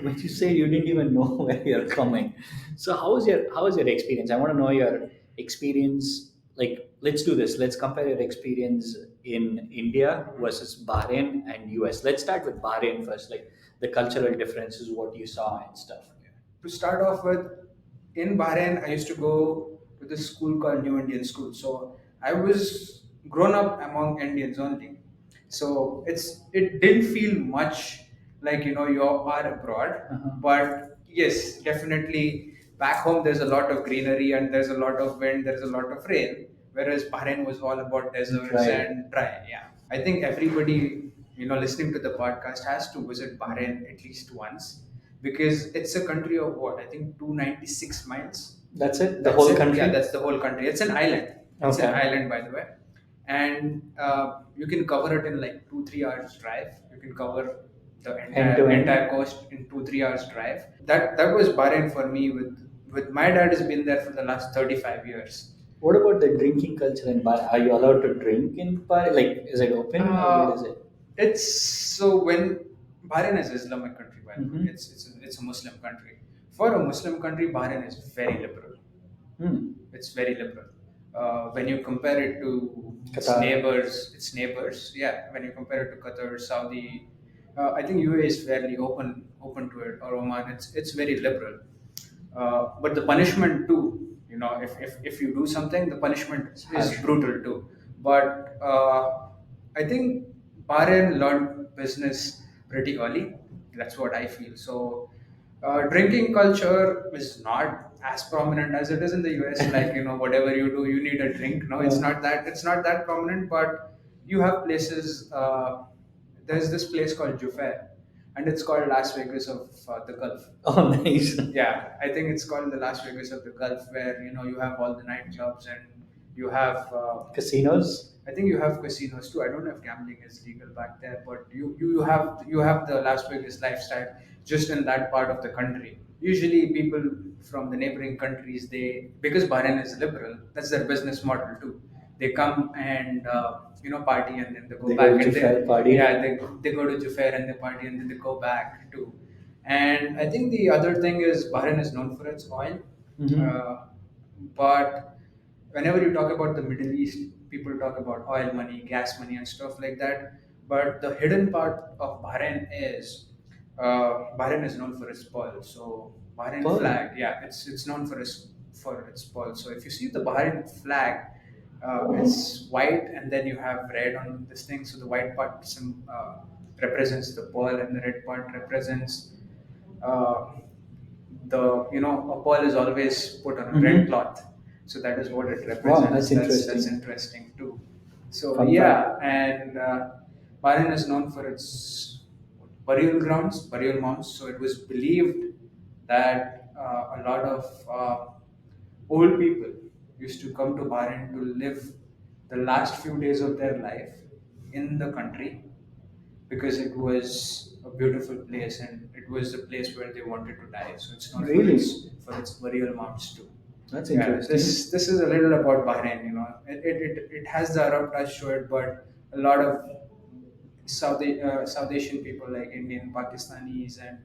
When you say you didn't even know where you're coming, so how was your experience? I want to know your experience. Like, let's do this. Let's compare your experience in India versus Bahrain and US. Let's start with Bahrain first, like the cultural differences, what you saw and stuff. To start off with, in Bahrain, I used to go to this school called New Indian School. So I was grown up among Indians only. So it didn't feel much like you are abroad, but yes, definitely back home there's a lot of greenery and there's a lot of wind, there's a lot of rain. Whereas Bahrain was all about deserts Dry. and dry. Yeah, I think everybody listening to the podcast has to visit Bahrain at least once because it's a country of what I think 296 miles. That's it. The That's whole it. country. Yeah, that's the whole country. It's an island. It's an Okay. island, by the way, and you can cover it in like 2-3 hours drive. You can cover the End to end. entire coast in 2-3 hours drive. That was Bahrain for me. With my dad has been there for the last 35 years. What about the drinking culture in Bahrain? Are you allowed to drink in Bahrain? Like, is it open or what is it? It's so when Bahrain is Islamic country, by the way. Mm-hmm. It's a Muslim country. For a Muslim country, Bahrain is very liberal. Hmm. It's very liberal. When you compare it to Qatar. its neighbors, yeah. When you compare it to Qatar, Saudi, I think UAE is fairly open to it, or Oman. It's very liberal. But the punishment too, if you do something, the punishment is Harsh. brutal too. But I think Bahrain learned business pretty early. That's what I feel. So drinking culture is not as prominent as it is in the US. Like whatever you do, you need a drink. No, it's Yeah. not that. It's not that prominent. But you have places. There's this place called Jufair, and it's called Las Vegas of the Gulf. Oh, nice. Yeah, I think it's called the Las Vegas of the Gulf, where you have all the nightclubs and you have. Casinos. I think you have casinos too. I don't know if gambling is legal back there, but you have the Las Vegas lifestyle just in that part of the country. Usually, people from the neighboring countries, they because Bahrain is liberal, that's their business model too. They come and party and then they go They back go to and fair then party. yeah they go to Jufair and they party and then they go back too. And I think the other thing is Bahrain is known for its oil. Mhm. But whenever you talk about the Middle East, people talk about oil money, gas money, and stuff like that. But the hidden part of Bahrain is known for its pearl. So Bahrain Pearl. flag, yeah, it's known for its pearl. So if you see the Bahrain flag, it's white and then you have red on this thing. So the white part represents the pearl, and the red part represents uh, a pearl is always put on a red cloth, so that is what it Wow, represents. that's That's interesting. interesting too. So Fun yeah, fact. and Bahrain is known for its burial grounds, burial mounds. So it was believed that a lot of old people used to come to Bahrain to live the last few days of their life in the country because it was a beautiful place and it was a place where they wanted to die. So it's known Really? for its burial mounds too. That's Yeah, interesting. this is a little about Bahrain. It has the Arab touch to it, but a lot of South Asian people like Indian, Pakistanis, and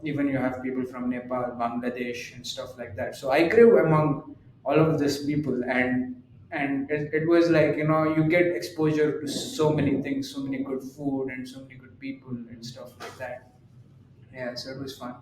even you have people from Nepal, Bangladesh, and stuff like that. So I grew among all of these people, and it was like you get exposure to so many things, so many good food, and so many good people and stuff like that. Yeah, so it was fun.